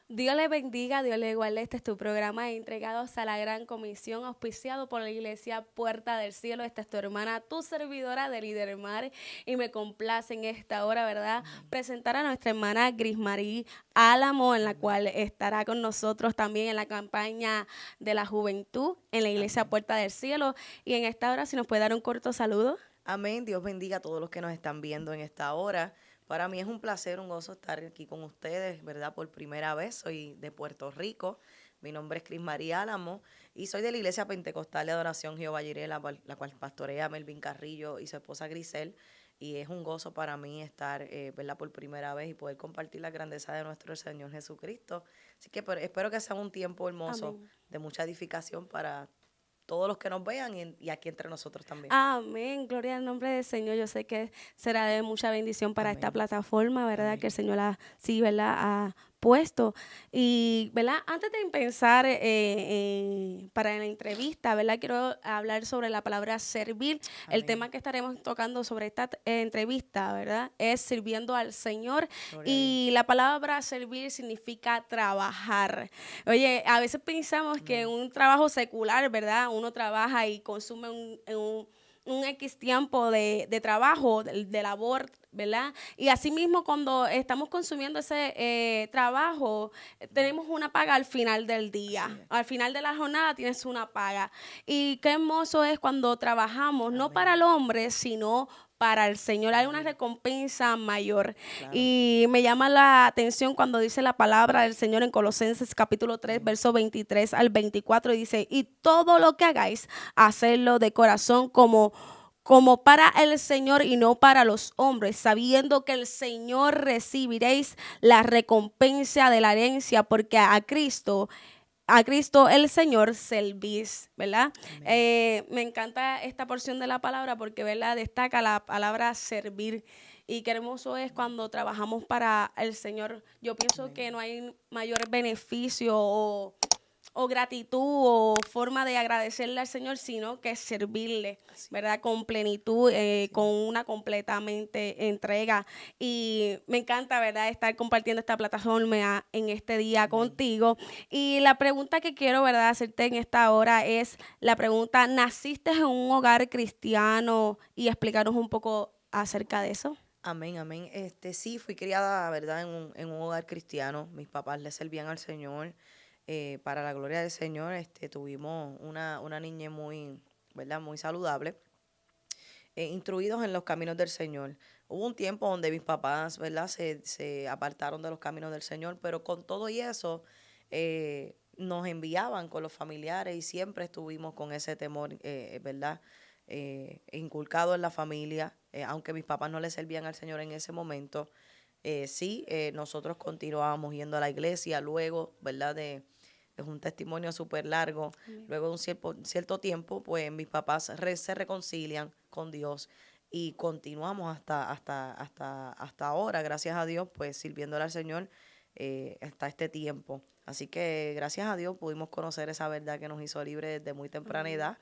Dios le bendiga, Dios le guarde. Este es tu programa Entregados a la Gran Comisión, auspiciado por la Iglesia Puerta del Cielo. Esta es tu hermana, tu servidora de Líder Mar, y me complace en esta hora, ¿verdad?, presentar a nuestra hermana Grismarí Álamo, en la cual estará con nosotros también en la campaña de la juventud en la Iglesia Puerta del Cielo. Y en esta hora, si nos puede dar un corto saludo. Amén. Dios bendiga a todos los que nos están viendo en esta hora. Para mí es un placer, un gozo estar aquí con ustedes, ¿verdad? Por primera vez. Soy de Puerto Rico. Mi nombre es Cris María Álamo y soy de la Iglesia Pentecostal de Adoración Jehová Jireh, la cual pastorea Melvin Carrillo y su esposa Grisel. Y es un gozo para mí estar, ¿verdad? Por primera vez y poder compartir la grandeza de nuestro Señor Jesucristo. Así que espero que sea un tiempo hermoso Amén. de mucha edificación para todos los que nos vean y aquí entre nosotros también. Amén, gloria al nombre del Señor. Yo sé que será de mucha bendición para esta Amén. plataforma, ¿verdad? Amén. Que el Señor sí, ¿verdad?, ha puesto. Y, ¿verdad?, antes de empezar para la entrevista, ¿verdad?, quiero hablar sobre la palabra servir. El Amén. tema que estaremos tocando sobre esta entrevista, ¿verdad?, es sirviendo al Señor. Gloria a Dios. Y la palabra servir significa trabajar. Oye, a veces pensamos que en Amén. un trabajo secular, ¿verdad?, uno trabaja y consume un X tiempo de trabajo, de labor, ¿verdad? Y asimismo, cuando estamos consumiendo ese trabajo, tenemos una paga al final del día. Así es. Al final de la jornada tienes una paga. Y qué hermoso es cuando trabajamos, no para Amén. el hombre, sino para el Señor. Hay una Aleluya. recompensa mayor. Claro. Y me llama la atención cuando dice la palabra del Señor en Colosenses capítulo 3, Amén. verso 23 al 24, y dice: y todo lo que hagáis, hacerlo de corazón como para el Señor y no para los hombres, sabiendo que el Señor recibiréis la recompensa de la herencia, porque a Cristo el Señor servís, ¿verdad? Amén. Me encanta esta porción de la palabra porque, ¿verdad?, destaca la palabra servir. Y qué hermoso es cuando trabajamos para el Señor. Yo pienso Amén. que no hay mayor beneficio o gratitud o forma de agradecerle al Señor, sino que servirle, Así, ¿verdad? Con plenitud, así con es. una completamente entrega. Y me encanta, ¿verdad?, estar compartiendo esta plataforma en este día Amén. contigo. Y la pregunta que quiero, ¿verdad?, hacerte en esta hora es la pregunta: ¿naciste en un hogar cristiano? Y explicarnos un poco acerca de eso. Amén, amén. Sí, fui criada, ¿verdad?, en un hogar cristiano. Mis papás le servían al Señor. Para la gloria del Señor, tuvimos una niñez muy, ¿verdad?, muy saludable. Instruidos en los caminos del Señor. Hubo un tiempo donde mis papás, ¿verdad?, se apartaron de los caminos del Señor, pero con todo y eso, nos enviaban con los familiares y siempre estuvimos con ese temor, ¿verdad?, inculcado en la familia, aunque mis papás no le servían al Señor en ese momento. Sí, nosotros continuábamos yendo a la iglesia luego, ¿verdad?, es un testimonio súper largo. Amén. Luego de un cierto tiempo, pues mis papás se reconcilian con Dios y continuamos hasta ahora, gracias a Dios, pues sirviéndole al Señor hasta este tiempo. Así que gracias a Dios pudimos conocer esa verdad que nos hizo libres desde muy temprana Amén. edad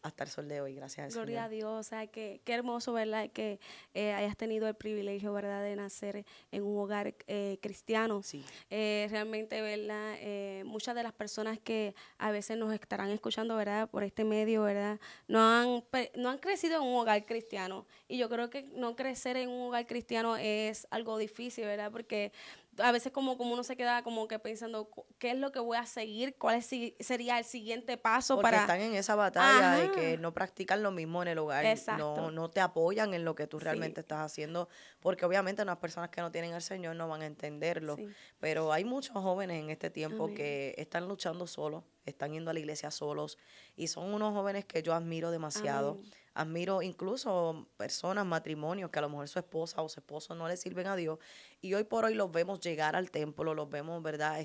hasta el sol de hoy, gracias al Gloria Señor. a Dios, o sea, qué hermoso, ¿verdad?, que hayas tenido el privilegio, ¿verdad?, de nacer en un hogar cristiano. Sí, Realmente, ¿verdad?, muchas de las personas que a veces nos estarán escuchando, ¿verdad?, por este medio, ¿verdad?, no han crecido en un hogar cristiano. Y yo creo que no crecer en un hogar cristiano es algo difícil, ¿verdad?, porque a veces como uno se queda como que pensando: ¿qué es lo que voy a seguir? ¿Cuál sería el siguiente paso porque para...? están en esa batalla de que Ajá, no practican lo mismo en el hogar, no, exacto. no te apoyan en lo que tú Sí, realmente estás haciendo, porque obviamente las personas que no tienen al Señor no van a entenderlo, sí. pero hay muchos jóvenes en este tiempo Amén. que están luchando solos, están yendo a la iglesia solos, y son unos jóvenes que yo admiro demasiado. Amén. Admiro incluso personas, matrimonios, que a lo mejor su esposa o su esposo no le sirven a Dios, y hoy por hoy los vemos llegar al templo, los vemos, ¿verdad?,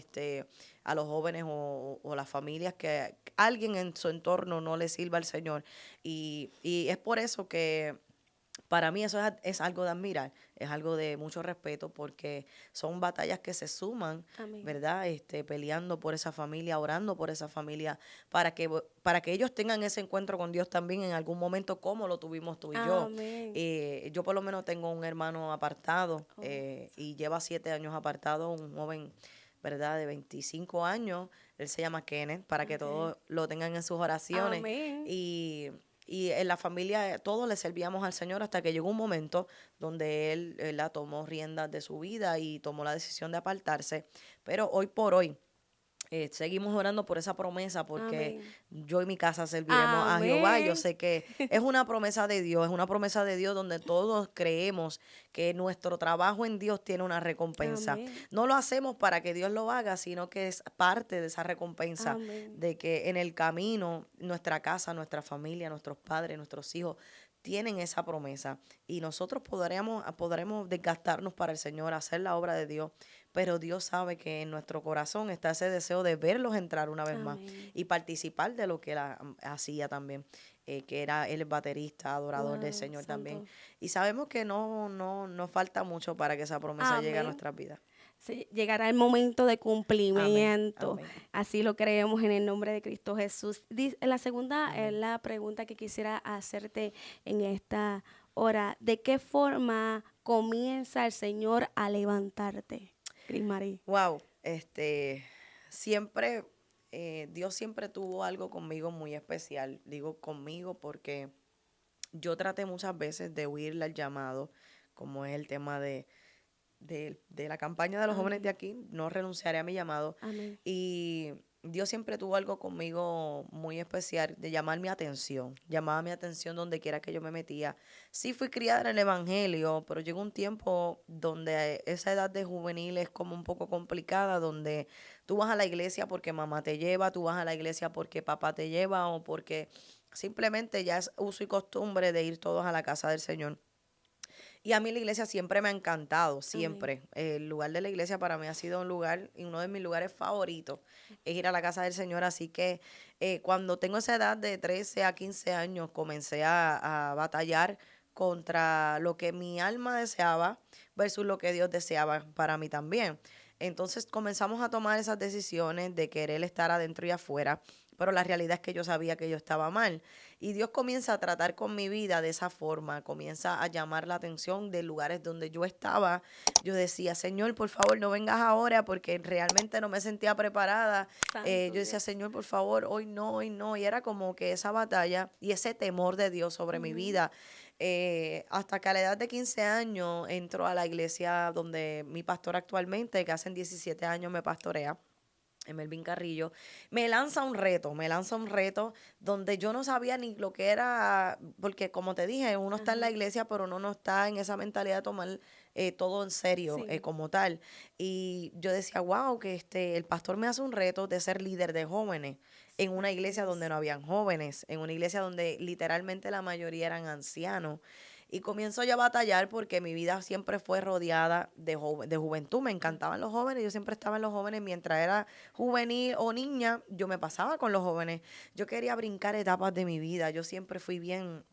a los jóvenes o las familias que alguien en su entorno no le sirva al Señor. Y es por eso que para mí eso es algo de admirar, es algo de mucho respeto porque son batallas que se suman, Amén. ¿verdad? Peleando por esa familia, orando por esa familia, para que ellos tengan ese encuentro con Dios también en algún momento como lo tuvimos tú y yo. Amén. Yo por lo menos tengo un hermano apartado Oh, y lleva 7 años apartado, un joven, ¿verdad? De 25 años, él se llama Kenneth, para que ok. todos lo tengan en sus oraciones. Amén. Y en la familia todos le servíamos al Señor hasta que llegó un momento donde él la tomó riendas de su vida y tomó la decisión de apartarse. Pero hoy por hoy seguimos orando por esa promesa porque Amén. yo y mi casa serviremos a Jehová. Y yo Amén. sé que es una promesa de Dios, es una promesa de Dios donde todos creemos que nuestro trabajo en Dios tiene una recompensa. Amén. No lo hacemos para que Dios lo haga, sino que es parte de esa recompensa Amén. de que en el camino nuestra casa, nuestra familia, nuestros padres, nuestros hijos tienen esa promesa y nosotros podremos desgastarnos para el Señor, hacer la obra de Dios, pero Dios sabe que en nuestro corazón está ese deseo de verlos entrar una vez más Amén. y participar de lo que él hacía también, que era él baterista, adorador del Wow, Señor también. santo. Y sabemos que no falta mucho para que esa promesa llegue a Amén. nuestras vidas. Sí, llegará el momento de Amén, cumplimiento. amén. Así lo creemos en el nombre de Cristo Jesús. La segunda es Amén. la pregunta que quisiera hacerte en esta hora. ¿De qué forma comienza el Señor a levantarte, Cris Marie? Wow, siempre, Dios siempre tuvo algo conmigo muy especial. Digo conmigo porque yo traté muchas veces de huirle al llamado, como es el tema de la campaña de los jóvenes de Amén. aquí, no renunciaré a mi llamado. Amén. Y Dios siempre tuvo algo conmigo muy especial de llamar mi atención, llamaba mi atención donde quiera que yo me metía. Sí fui criada en el evangelio, pero llegó un tiempo donde esa edad de juvenil es como un poco complicada, donde tú vas a la iglesia porque mamá te lleva, tú vas a la iglesia porque papá te lleva o porque simplemente ya es uso y costumbre de ir todos a la casa del Señor. Y a mí la iglesia siempre me ha encantado, Amén. siempre. El lugar de la iglesia para mí ha sido un lugar y uno de mis lugares favoritos es ir a la casa del Señor. Así que cuando tengo esa edad de 13 a 15 años, comencé a batallar contra lo que mi alma deseaba versus lo que Dios deseaba para mí también. Entonces comenzamos a tomar esas decisiones de querer estar adentro y afuera, pero la realidad es que yo sabía que yo estaba mal. Y Dios comienza a tratar con mi vida de esa forma, comienza a llamar la atención de lugares donde yo estaba. Yo decía, Señor, por favor, no vengas ahora porque realmente no me sentía preparada. Santo Yo decía, Dios. Señor, por favor, hoy no, hoy no. Y era como que esa batalla y ese temor de Dios sobre mi Ujú. vida. Hasta que a la edad de 15 años entro a la iglesia donde mi pastor actualmente, que hace 17 años me pastorea, Melvin Carrillo, me lanza un reto donde yo no sabía ni lo que era, porque como te dije, uno está en la Ajá. iglesia, pero uno no está en esa mentalidad de tomar todo en serio Sí. como tal. Y yo decía, wow, que el pastor me hace un reto de ser líder de jóvenes en una Santo iglesia donde Dios. no habían jóvenes, en una iglesia donde literalmente la mayoría eran ancianos. Y comienzo yo a batallar porque mi vida siempre fue rodeada de juventud. Me encantaban los jóvenes, yo siempre estaba en los jóvenes. Mientras era juvenil o niña, yo me pasaba con los jóvenes. Yo quería brincar etapas de mi vida. Yo siempre fui bien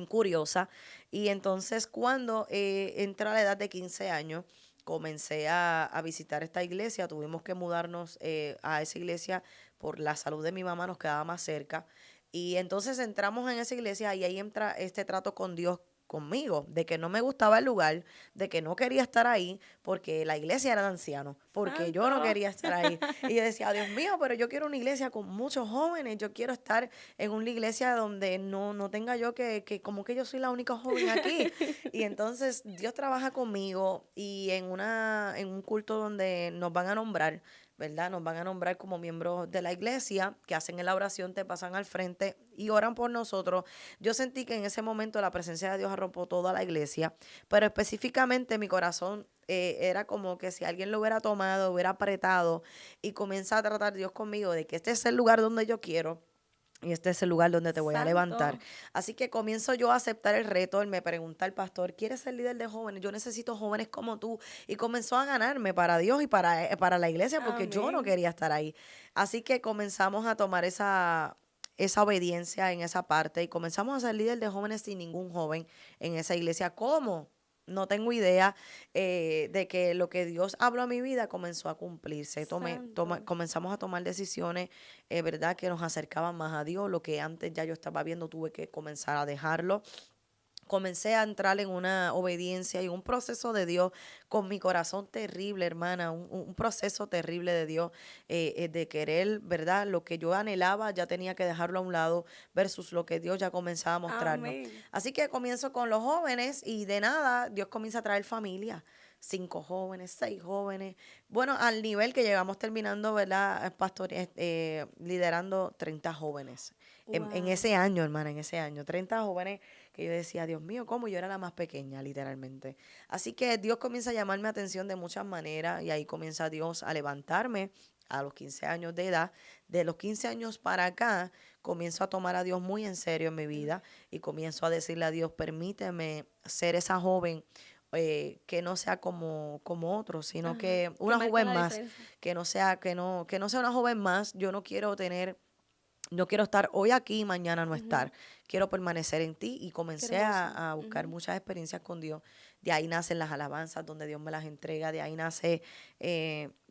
curiosa. Y entonces cuando entré a la edad de 15 años, comencé a visitar esta iglesia. Tuvimos que mudarnos a esa iglesia por la salud de mi mamá, nos quedaba más cerca. Y entonces entramos en esa iglesia y ahí entra este trato con Dios conmigo, de que no me gustaba el lugar, de que no quería estar ahí, porque la iglesia era de ancianos, porque yo no Santo. quería estar ahí. Y yo decía, Dios mío, pero yo quiero una iglesia con muchos jóvenes, yo quiero estar en una iglesia donde no tenga yo que como que yo soy la única joven aquí. Y entonces Dios trabaja conmigo y en un culto donde nos van a nombrar, ¿verdad? Nos van a nombrar como miembros de la iglesia, que hacen la oración, te pasan al frente y oran por nosotros. Yo sentí que en ese momento la presencia de Dios arropó toda la iglesia, pero específicamente mi corazón era como que si alguien lo hubiera tomado, hubiera apretado y comienza a tratar Dios conmigo de que este es el lugar donde yo quiero. Y este es el lugar donde te voy a levantar. Santo. Así que comienzo yo a aceptar el reto. Él me pregunta al pastor, ¿quieres ser líder de jóvenes? Yo necesito jóvenes como tú. Y comenzó a ganarme para Dios y para la iglesia porque yo no Amén. quería estar ahí. Así que comenzamos a tomar esa obediencia en esa parte y comenzamos a ser líder de jóvenes sin ningún joven en esa iglesia. ¿Cómo? No tengo idea de que lo que Dios habló a mi vida comenzó a cumplirse. Santo. Comenzamos a tomar decisiones, ¿verdad? Que nos acercaban más a Dios. Lo que antes ya yo estaba viendo, tuve que comenzar a dejarlo. Comencé a entrar en una obediencia y un proceso de Dios con mi corazón terrible, hermana, un proceso terrible de Dios, de querer, ¿verdad? Lo que yo anhelaba ya tenía que dejarlo a un lado versus lo que Dios ya comenzaba a mostrarnos. Amén. Así que comienzo con los jóvenes y de nada Dios comienza a traer familia. 5 jóvenes, 6 jóvenes. Bueno, al nivel que llegamos terminando, ¿verdad? Liderando 30 jóvenes. En Wow. ese año, hermana, en ese año. 30 jóvenes que yo decía, Dios mío, ¿cómo? Yo era la más pequeña, literalmente. Así que Dios comienza a llamar mi atención de muchas maneras y ahí comienza Dios a levantarme a los 15 años de edad. De los 15 años para acá, comienzo a tomar a Dios muy en serio en mi vida y comienzo a decirle a Dios, permíteme ser esa joven que no sea como otros, sino Ajá. que Que una marca joven la más, diferencia. que no sea una joven más. Yo no quiero estar hoy aquí y mañana no Ujú. estar. Quiero permanecer en ti y Qué comencé hermoso. a buscar Ujú. muchas experiencias con Dios. De ahí nacen las alabanzas donde Dios me las entrega. De ahí nace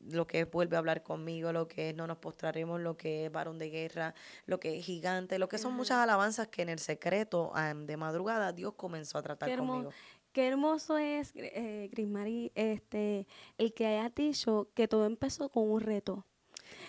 lo que es vuelve a hablar conmigo, lo que es no nos postraremos, lo que es varón de guerra, lo que es gigante, lo que son muchas Ajá. alabanzas que en el secreto de madrugada Dios comenzó a Qué tratar hermoso, conmigo. qué hermoso es, Grismari, el que hayas dicho que todo empezó con un reto.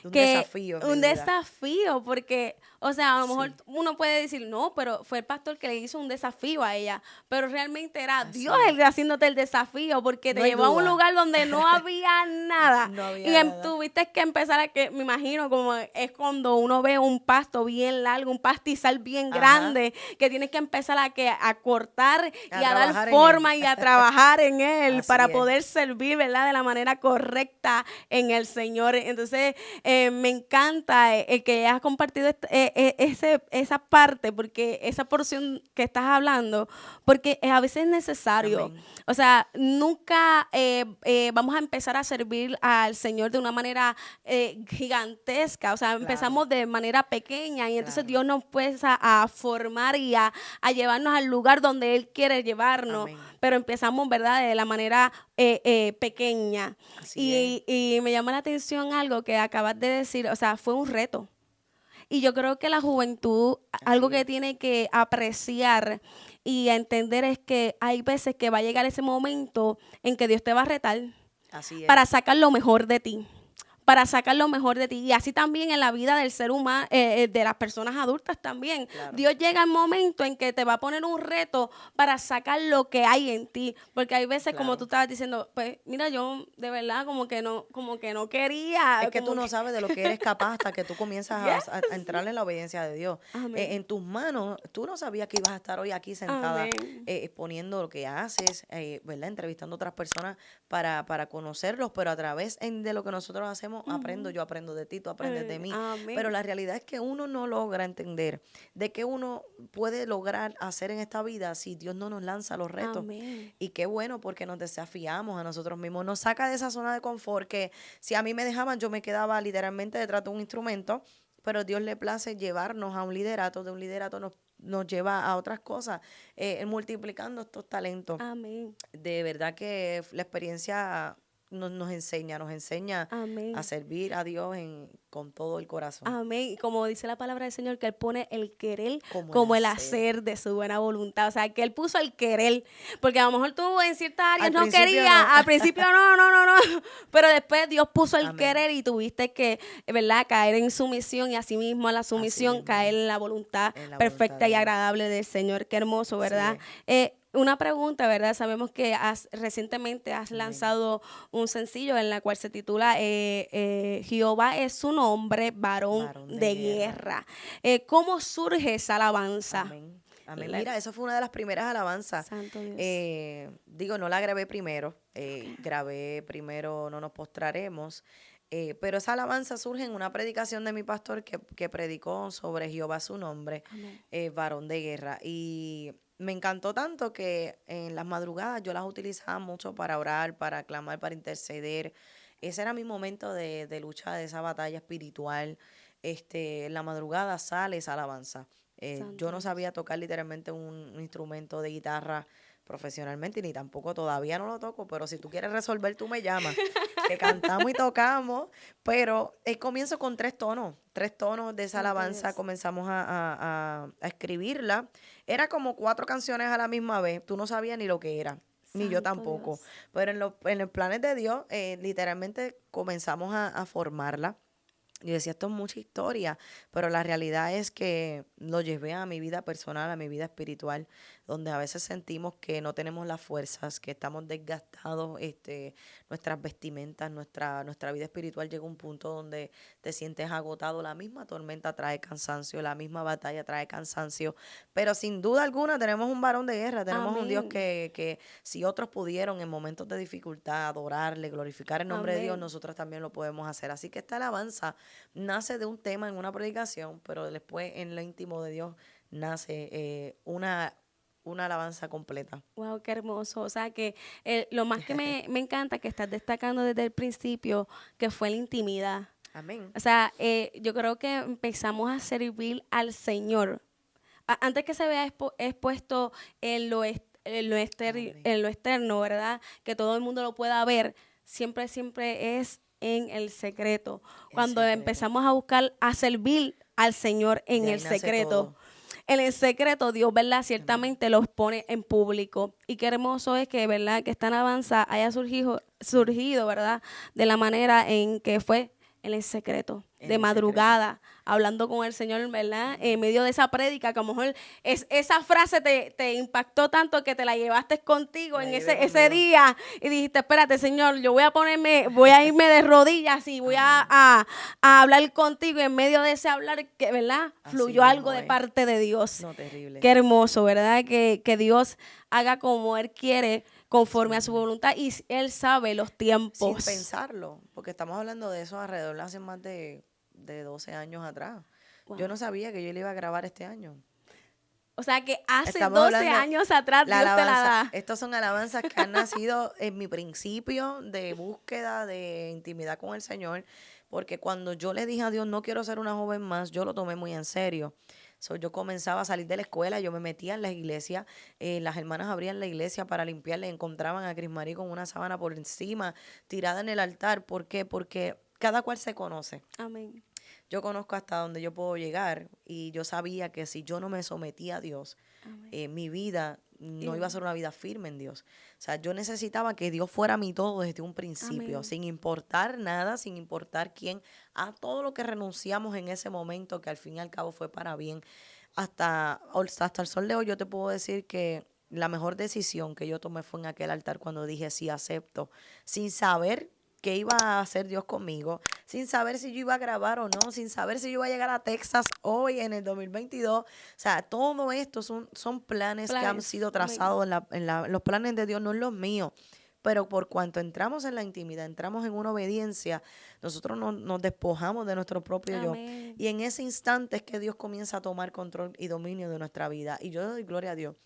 Un Que desafío en mi un vida. desafío, porque, o sea, a lo mejor Sí, uno puede decir, no, pero fue el pastor que le hizo un desafío a ella, pero realmente era Dios así es. el que haciéndote el desafío, porque te No hay llevó a un duda. lugar donde no había nada No y había nada. tuviste que empezar a que, me imagino, como es cuando uno ve un pasto bien largo, un pastizal bien Ajá. grande, que tienes que empezar a cortar y A a dar trabajar en él. forma y a trabajar en él Así para es. poder servir, ¿verdad? De la manera correcta en el Señor. Entonces, me encanta el que has compartido esa parte, porque esa porción que estás hablando, porque a veces es necesario. Amén. O sea, nunca vamos a empezar a servir al Señor de una manera gigantesca. O sea, Claro, empezamos de manera pequeña y entonces claro. Dios nos empieza a formar y a llevarnos al lugar donde Él quiere llevarnos. Amén. Pero empezamos, ¿verdad?, de la manera pequeña. Así es. Y me llama la atención algo que acabas de decir, o sea, fue un reto. Y yo creo que la juventud, algo Así que es. tiene que apreciar y entender es que hay veces que va a llegar ese momento en que Dios te va a retar Así es. para sacar lo mejor de ti, para sacar lo mejor de ti. Y así también en la vida del ser humano, de las personas adultas también. Claro, Dios llega el momento en que te va a poner un reto para sacar lo que hay en ti. Porque hay veces, como tú claro. estabas diciendo, pues mira, yo de verdad como que no Es quería, que tú como no que, sabes de lo que eres capaz hasta que tú yes, comienzas a entrar en la obediencia de Dios. amén, En tus manos, tú no sabías que ibas a estar hoy aquí sentada amén. exponiendo lo que haces, ¿verdad? Entrevistando a otras personas para conocerlos, pero a través de lo que nosotros hacemos, Ujú. yo aprendo de ti, tú aprendes de mí. Pero Amén, la realidad es que uno no logra entender de qué uno puede lograr hacer en esta vida si Dios no nos lanza los retos. amén. Y qué bueno porque nos desafiamos a nosotros mismos, nos saca de esa zona de confort que si a mí me dejaban, yo me quedaba literalmente detrás de un instrumento, pero Dios le place llevarnos a un liderato, de un liderato nos lleva a otras cosas, multiplicando estos talentos. Amén. De verdad que la experiencia nos enseña a Amén. servir a Dios con todo el corazón, Amén. Y como dice la palabra del Señor, que Él pone el querer como el como el hacer. hacer de su buena voluntad. O sea, que Él puso el querer. Porque a lo mejor tú en ciertas áreas Al no principio no. querías, al principio no. Pero después Dios puso el Amén. querer y tuviste que, ¿verdad?, caer en sumisión y asimismo a la Así sumisión mismo caer es, en la voluntad en la voluntad perfecta de y Dios. agradable del Señor. Qué hermoso, Así ¿verdad? es. Una pregunta, ¿verdad? Sabemos que recientemente has Amén. lanzado un sencillo en la cual se titula Jehová es su nombre, varón Varón de de guerra. guerra. ¿Cómo surge esa alabanza? Amén. Amén. La- Mira, eso fue una de las primeras alabanzas. Santo Dios. Digo, no la grabé primero. Grabé primero No nos postraremos. Pero esa alabanza surge en una predicación de mi pastor que predicó sobre Jehová su nombre, Amén. varón de guerra. Y me encantó tanto que en las madrugadas yo las utilizaba mucho para orar, para clamar, para interceder. Ese era mi momento de lucha, de esa batalla espiritual. en la madrugada sale esa alabanza. Santo Yo no Dios. sabía tocar literalmente un instrumento de guitarra profesionalmente, ni tampoco todavía no lo toco, pero si tú quieres resolver, tú me llamas, que cantamos y tocamos, pero comienzo con tres tonos de esa Santo alabanza, Dios. comenzamos a escribirla. Era como 4 canciones a la misma vez, tú no sabías ni lo que era, ni yo Santo tampoco, Dios. pero en los planes de Dios, literalmente comenzamos a formarla. Yo decía, esto es mucha historia, pero la realidad es que lo llevé a mi vida personal, a mi vida espiritual, donde a veces sentimos que no tenemos las fuerzas, que estamos desgastados, nuestras vestimentas, nuestra vida espiritual llega a un punto donde te sientes agotado. La misma tormenta trae cansancio, la misma batalla trae cansancio, pero sin duda alguna tenemos un varón de guerra, tenemos un Dios Amén. que si otros pudieron en momentos de dificultad adorarle, glorificar el nombre de Dios, Amén. nosotros también lo podemos hacer. Así que esta alabanza nace de un tema en una predicación, pero después en lo íntimo de Dios nace una alabanza completa. Wow, qué hermoso. O sea que lo más que me encanta que estás destacando desde el principio, que fue la intimidad. Amén. O sea, yo creo que empezamos a servir al Señor. Antes que se vea expuesto Amén. en lo externo, ¿verdad? Que todo el mundo lo pueda ver, siempre es en el secreto. En Cuando secreto. empezamos a buscar, a servir al Señor en De el ahí nace secreto. todo. En el secreto, Dios, ¿verdad? Amén. Ciertamente los pone en público. Y qué hermoso es que, ¿verdad? Que esta alabanza haya surgido, ¿verdad? De la manera en que fue en el secreto, En de el secreto. madrugada, hablando con el Señor, ¿verdad? En medio de esa prédica, que a lo mejor esa frase te impactó tanto que te la llevaste contigo La en llevé ese conmigo. día y dijiste, espérate, Señor, yo voy a irme de rodillas y voy Amén. a hablar contigo. Y en medio de ese hablar, que, ¿verdad? Así Fluyó algo mismo de es. parte de Dios. No, terrible. Qué hermoso, ¿verdad? Que Dios haga como Él quiere, conforme a su Sí. voluntad, y Él sabe los Sin tiempos. pensarlo, porque estamos hablando de eso alrededor de hace más de 12 años atrás. Yo Wow. no sabía que yo le iba a grabar este año. O sea que hace Estamos 12 hablando, años atrás la Dios te la alabanza, da. estas son alabanzas que han nacido en mi principio de búsqueda de intimidad con el Señor, porque cuando yo le dije a Dios, no quiero ser una joven más, yo lo tomé muy en serio. So, yo comenzaba a salir de la escuela, yo me metía en las iglesias, las hermanas abrían la iglesia para limpiarle, encontraban a Cris Marí con una sábana por encima, tirada en el altar. ¿Por qué? Porque cada cual se conoce. Amén. Yo conozco hasta donde yo puedo llegar y yo sabía que si yo no me sometía a Dios, Amén. mi vida no iba a Igual. ser una vida firme en Dios. O sea, yo necesitaba que Dios fuera mi todo desde un principio, Amén. sin importar nada, sin importar quién, a todo lo que renunciamos en ese momento, que al fin y al cabo fue para bien. Hasta el sol de hoy yo te puedo decir que la mejor decisión que yo tomé fue en aquel altar cuando dije sí, acepto, sin saber qué iba a hacer Dios conmigo, sin saber si yo iba a grabar o no, sin saber si yo iba a llegar a Texas hoy en el 2022. O sea, todo esto son planes que han Planes. sido Amén. trazados los planes de Dios, no en los míos. Pero por cuanto entramos en la intimidad, entramos en una obediencia, nosotros nos despojamos de nuestro propio yo. Amén. Y en ese instante es que Dios comienza a tomar control y dominio de nuestra vida. Y yo le doy gloria a Dios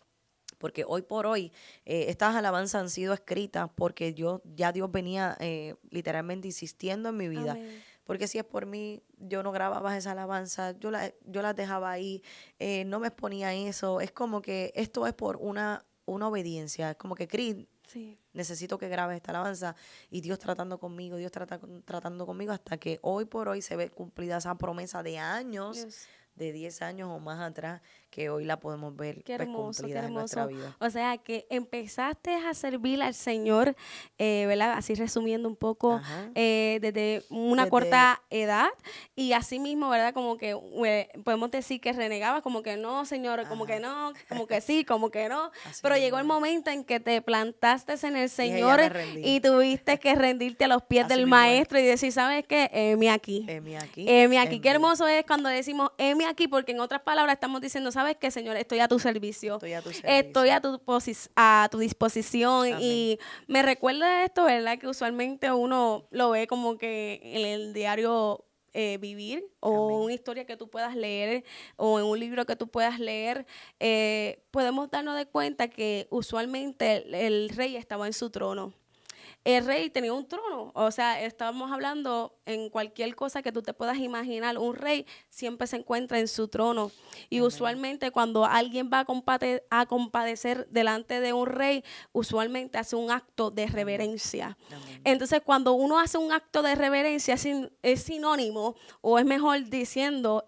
porque hoy por hoy estas alabanzas han sido escritas porque ya Dios venía literalmente insistiendo en mi vida. Amén. Porque si es por mí, yo no grababa esa alabanza, yo las dejaba ahí, no me exponía a eso. Es como que esto es por una obediencia. Es como que, Cris, Sí. necesito que grabes esta alabanza. Y Dios tratando conmigo, Dios tratando conmigo hasta que hoy por hoy se ve cumplida esa promesa de años, Dios. de 10 años o más atrás, que hoy la podemos ver Qué pues hermoso, qué cumplida en nuestra hermoso. vida. O sea, que empezaste a servir al Señor, ¿verdad? Así resumiendo un poco, Ajá. desde una Desde, corta edad y así mismo, ¿verdad? Como que podemos decir que renegabas, como que no, Señor, como que ajá, no, como que sí, como que no. así Pero llegó mismo el es. momento en que te plantaste en el Dije, ya Señor me rendí. y tuviste que rendirte a los pies Así del mismo es. Maestro y decir, ¿sabes qué? Heme aquí. Heme aquí, Heme aquí. Qué envío. hermoso es cuando decimos heme aquí, porque en otras palabras estamos diciendo, ¿sabes qué, Señor? Estoy a tu servicio. Estoy a tu Estoy servicio. a tu disposición. Amén. Y me recuerda esto, ¿verdad? Que usualmente uno lo ve como que en el diario vivir o Amén. una historia que tú puedas leer o en un libro que tú puedas leer, podemos darnos de cuenta que usualmente el rey estaba en su trono. el rey tenía un trono. O sea, estábamos hablando en cualquier cosa que tú te puedas imaginar. Un rey siempre se encuentra en su trono. Y Amén. usualmente cuando alguien va a compadecer delante de un rey, usualmente hace un acto de reverencia. Amén. Entonces, cuando uno hace un acto de reverencia, es sinónimo, o es mejor diciendo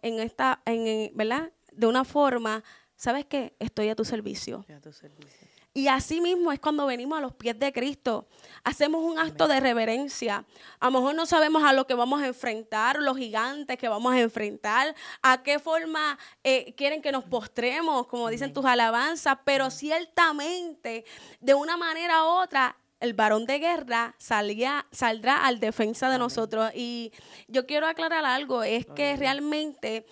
¿verdad? De una forma, ¿sabes qué? Estoy a tu servicio. A tu servicio. Y así mismo es cuando venimos a los pies de Cristo. Hacemos un acto de reverencia. A lo mejor no sabemos a lo que vamos a enfrentar, los gigantes que vamos a enfrentar, a qué forma quieren que nos postremos, como dicen tus alabanzas, pero ciertamente, de una manera u otra, el varón de guerra saldrá al defensa de nosotros. Y yo quiero aclarar algo, es que realmente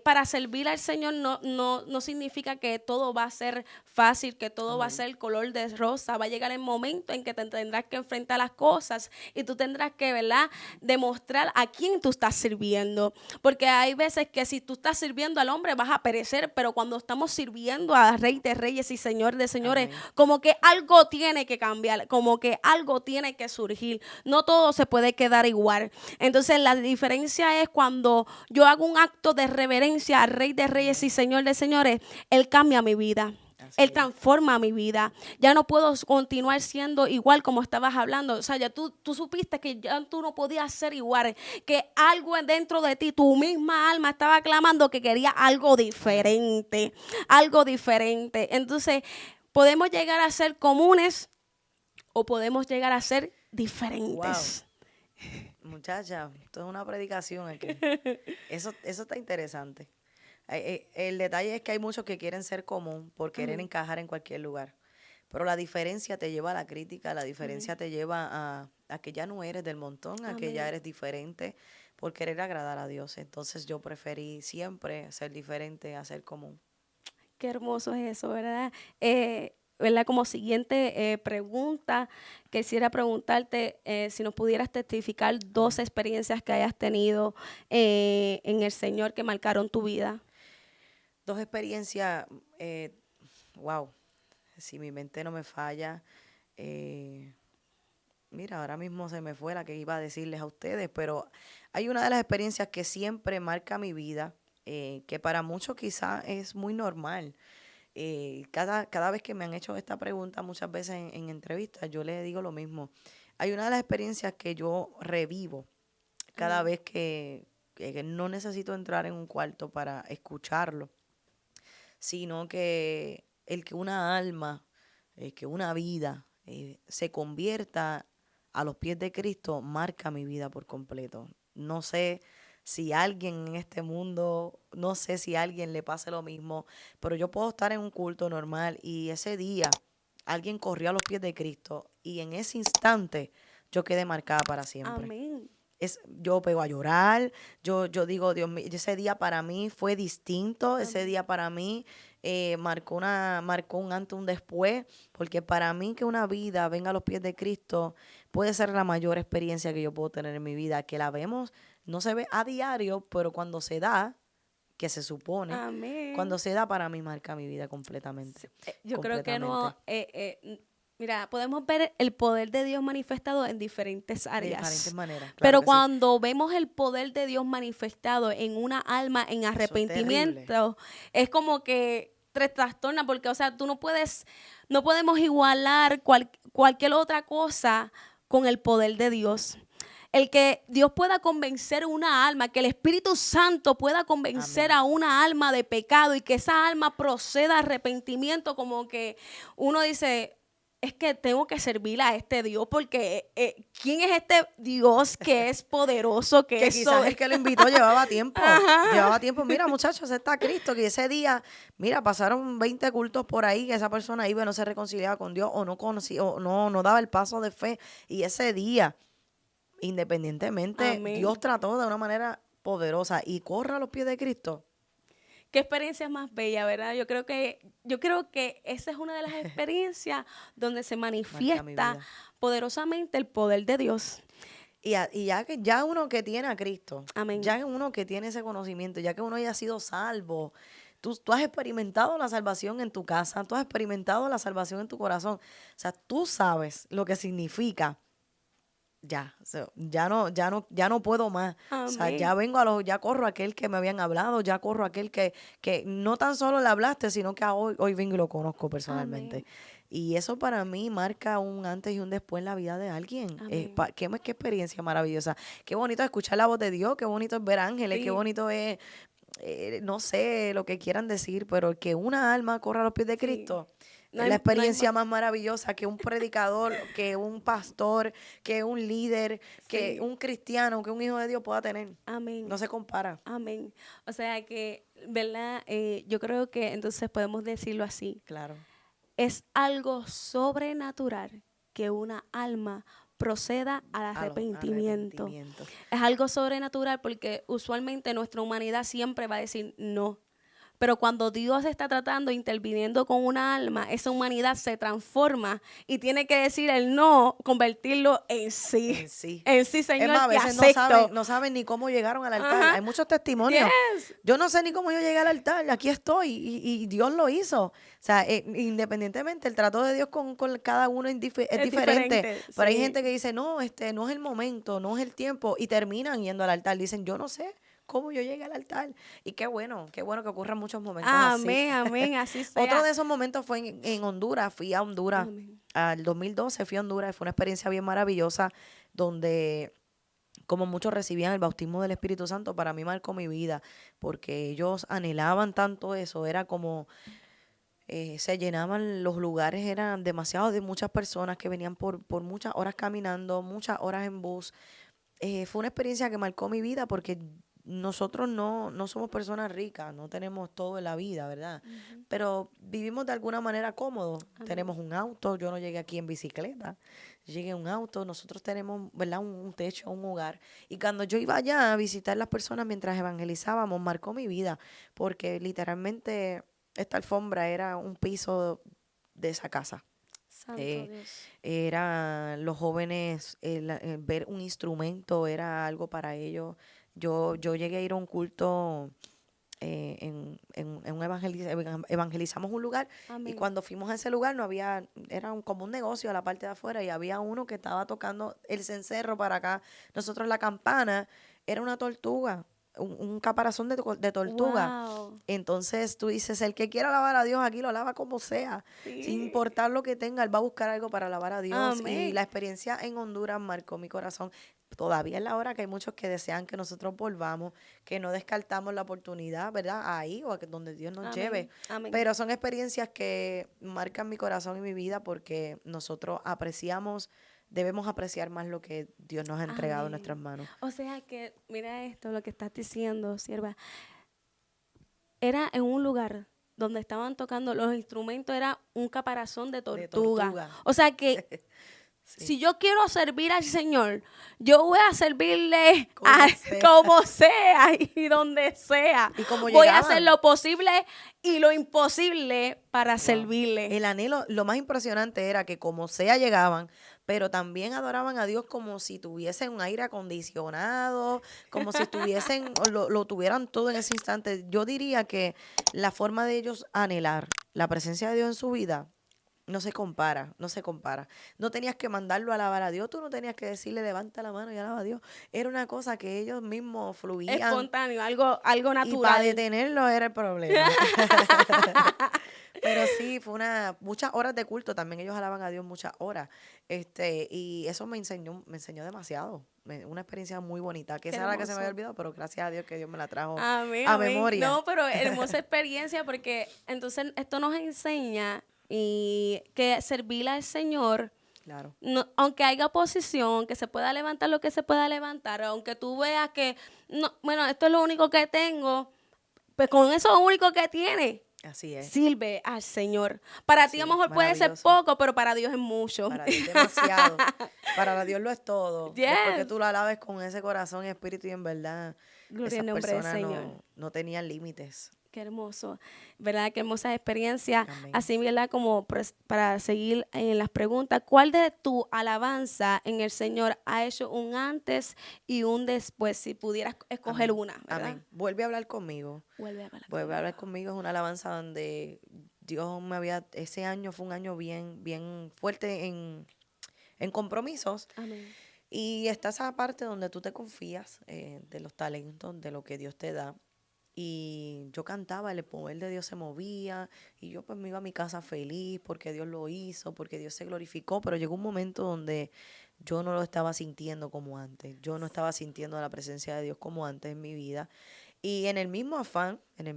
para servir al Señor no significa que todo va a ser fácil, que todo va a ser color de rosa. Va a llegar el momento en que te tendrás que enfrentar las cosas y tú tendrás que, ¿verdad?, demostrar a quién tú estás sirviendo. Porque hay veces que si tú estás sirviendo al hombre vas a perecer, pero cuando estamos sirviendo a Rey de Reyes y Señor de Señores, como que algo tiene que cambiar, como que algo tiene que surgir. No todo se puede quedar igual. Entonces la diferencia es cuando yo hago un acto de reverencia al Rey de Reyes y Señor de Señores, Él cambia mi vida. Él transforma mi vida. Ya no puedo continuar siendo igual como estabas hablando. O sea, ya tú supiste que ya tú no podías ser igual. Que algo dentro de ti, tu misma alma estaba clamando que quería algo diferente. Algo diferente. Entonces, podemos llegar a ser comunes o podemos llegar a ser diferentes. Wow. Muchacha, esto es una predicación aquí. Eso está interesante. El detalle es que hay muchos que quieren ser común por querer encajar en cualquier lugar. Pero la diferencia te lleva a la crítica, la diferencia te lleva a que ya no eres del montón, a que ya eres diferente por querer agradar a Dios. Entonces yo preferí siempre ser diferente a ser común. Qué hermoso es eso, ¿verdad? ¿Verdad? Como siguiente pregunta, quisiera preguntarte si nos pudieras testificar 2 experiencias que hayas tenido en el Señor que marcaron tu vida. 2 experiencias, wow, si mi mente no me falla, mira, ahora mismo se me fue la que iba a decirles a ustedes, pero hay una de las experiencias que siempre marca mi vida, que para muchos quizás es muy normal. Cada vez que me han hecho esta pregunta, muchas veces en entrevistas, yo les digo lo mismo. Hay una de las experiencias que yo revivo cada vez que no necesito entrar en un cuarto para escucharlo, sino que el que una alma, que una vida se convierta a los pies de Cristo, marca mi vida por completo. No sé si alguien en este mundo, no sé si a alguien le pase lo mismo, pero yo puedo estar en un culto normal y ese día alguien corrió a los pies de Cristo y en ese instante yo quedé marcada para siempre. Amén. Yo pego a llorar, yo digo, Dios mío, ese día para mí fue distinto, ese día para mí marcó un antes, un después, porque para mí que una vida venga a los pies de Cristo puede ser la mayor experiencia que yo puedo tener en mi vida, que la vemos, no se ve a diario, pero cuando se da, que se supone, Amén. cuando se da para mí marca mi vida completamente. Yo creo que no... Mira, podemos ver el poder de Dios manifestado en diferentes áreas. De diferentes maneras. Claro, pero que cuando vemos el poder de Dios manifestado en una alma en arrepentimiento, es como que te trastorna porque, o sea, no podemos igualar cualquier otra cosa con el poder de Dios. El que Dios pueda convencer una alma, que el Espíritu Santo pueda convencer a una alma de pecado y que esa alma proceda a arrepentimiento, como que uno dice, es que tengo que servir a este Dios porque ¿quién es este Dios que es poderoso? Que quizás el que lo invitó llevaba tiempo. Llevaba tiempo. Mira, muchachos, está Cristo, que ese día, mira, pasaron 20 cultos por ahí, que esa persona iba y no se reconciliaba con Dios o no conocía, o no daba el paso de fe. Y ese día, independientemente, Dios trató de una manera poderosa y corre a los pies de Cristo. Qué experiencia más bella, ¿verdad? Yo creo que esa es una de las experiencias donde se manifiesta poderosamente el poder de Dios. Y ya uno que tiene a Cristo, Amén. ya uno que tiene ese conocimiento, ya que uno haya sido salvo, Tú has experimentado la salvación en tu casa, tú has experimentado la salvación en tu corazón. O sea, tú sabes lo que significa. Ya, o sea, ya no puedo más. O sea, Amén. ya corro a aquel que me habían hablado, ya corro a aquel que no tan solo le hablaste, sino que hoy vengo y lo conozco personalmente. Amén. Y eso para mí marca un antes y un después en la vida de alguien. Amén. Qué experiencia maravillosa. Qué bonito es escuchar la voz de Dios, qué bonito es ver ángeles, qué Sí. bonito es, no sé lo que quieran decir, pero que una alma corra a los pies de Sí. Cristo. No Es hay- la no hay experiencia ma- más maravillosa que un predicador, que un pastor, que un líder, que Sí. un cristiano, que un hijo de Dios pueda tener. Amén. No se compara. Amén. O sea que, ¿verdad? Yo creo que entonces podemos decirlo así. Claro. Es algo sobrenatural que una alma proceda al arrepentimiento. Arrepentimiento. Es algo sobrenatural porque usualmente nuestra humanidad siempre va a decir no. Pero cuando Dios está tratando, interviniendo con una alma, esa humanidad se transforma y tiene que decir el no, convertirlo en sí. En sí. En sí, Es Señor, más, a te veces acepto. no saben ni cómo llegaron al altar. Ajá. Hay muchos testimonios. Yes. Yo no sé ni cómo yo llegué al altar. Aquí estoy. Y Dios lo hizo. O sea, independientemente, el trato de Dios con cada uno es diferente. Pero hay sí. gente que dice, no, no es el momento, no es el tiempo. Y terminan yendo al altar. Dicen, yo no sé cómo yo llegué al altar. Y qué bueno que ocurran muchos momentos así. Amén, amén, así sea. Otro de esos momentos fue en Honduras. Fui a Honduras. Amén. Al 2012 fui a Honduras y fue una experiencia bien maravillosa donde, como muchos recibían el bautismo del Espíritu Santo, para mí marcó mi vida, porque ellos anhelaban tanto eso, era como, se llenaban los lugares, eran demasiado de muchas personas que venían por muchas horas caminando, muchas horas en bus. Fue una experiencia que marcó mi vida porque nosotros no somos personas ricas, no tenemos todo en la vida, ¿verdad? Pero vivimos de alguna manera cómodos. Amén. Tenemos un auto, yo no llegué aquí en bicicleta, llegué en un auto, nosotros tenemos, ¿verdad? Un techo, un hogar. Y cuando yo iba allá a visitar las personas mientras evangelizábamos, marcó mi vida, porque literalmente esta alfombra era un piso de esa casa. Santo Dios. Era los jóvenes, ver un instrumento era algo para ellos. Yo llegué a ir a un culto, en un evangelizamos un lugar. Amén. Y cuando fuimos a ese lugar no había, era como un negocio a la parte de afuera y había uno que estaba tocando el cencerro para acá. Nosotros la campana era una tortuga. Un caparazón de tortuga. Wow. Entonces tú dices, el que quiera alabar a Dios aquí lo alaba como sea. Sí. Sin importar lo que tenga, él va a buscar algo para alabar a Dios. Amén. Y la experiencia en Honduras marcó mi corazón. Todavía es la hora que hay muchos que desean que nosotros volvamos, que no descartamos la oportunidad, ¿verdad? Ahí o a donde Dios nos Amén. lleve. Amén. Pero son experiencias que marcan mi corazón y mi vida porque nosotros debemos apreciar más lo que Dios nos ha entregado en Amén. nuestras manos. O sea que, mira esto, lo que estás diciendo, sierva. Era en un lugar donde estaban tocando los instrumentos, era un caparazón de tortuga. tortuga. O sea que Sí. si yo quiero servir al Señor, yo voy a servirle Como sea. como sea y donde sea. Y como Voy a llegaban. hacer lo posible y lo imposible para servirle. El anhelo, lo más impresionante era que como sea llegaban, pero también adoraban a Dios como si tuviesen un aire acondicionado, como si tuviesen, lo tuvieran todo en ese instante. Yo diría que la forma de ellos anhelar la presencia de Dios en su vida no se compara. No tenías que mandarlo a alabar a Dios, tú no tenías que decirle levanta la mano y alaba a Dios. Era una cosa que ellos mismos fluían. Espontáneo, algo Y para natural. detenerlo era el problema. Pero sí, fue muchas horas de culto. También ellos alaban a Dios muchas horas. Y eso me enseñó demasiado. Una experiencia muy bonita. Que Qué esa era la que se me había hermoso. olvidado, pero gracias a Dios que Dios me la trajo Amén, a amén. memoria. No, pero hermosa experiencia porque entonces esto nos enseña y que servirle al Señor, Claro. no, aunque haya oposición, que se pueda levantar lo que se pueda levantar, aunque tú veas que, no, bueno, esto es lo único que tengo, pues con eso lo único que tiene, Así es. sirve al Señor. Para ti Sí, a lo mejor puede ser maravilloso. poco, pero para Dios es mucho. Para Dios demasiado. Para Dios lo es todo. Yes. Después que tú lo alabes con ese corazón y espíritu y en verdad, Gloria esas al nombre del personas Señor. no tenían límites. Qué hermoso, ¿verdad? Qué hermosa experiencia. Amén. Así, ¿verdad? Como para seguir en las preguntas, ¿cuál de tu alabanza en el Señor ha hecho un antes y un después? Si pudieras escoger Amén. una, ¿verdad? Amén. Vuelve a hablar conmigo. Vuelve a hablar Vuelve a hablar conmigo. conmigo. Es una alabanza donde Dios me había, ese año fue un año bien, bien fuerte en compromisos. Amén. Y está esa parte donde tú te confías de los talentos, de lo que Dios te da. Y yo cantaba, el poder de Dios se movía y yo pues me iba a mi casa feliz porque Dios lo hizo, porque Dios se glorificó, pero llegó un momento donde yo no lo estaba sintiendo como antes, yo no estaba sintiendo la presencia de Dios como antes en mi vida y en el mismo afán de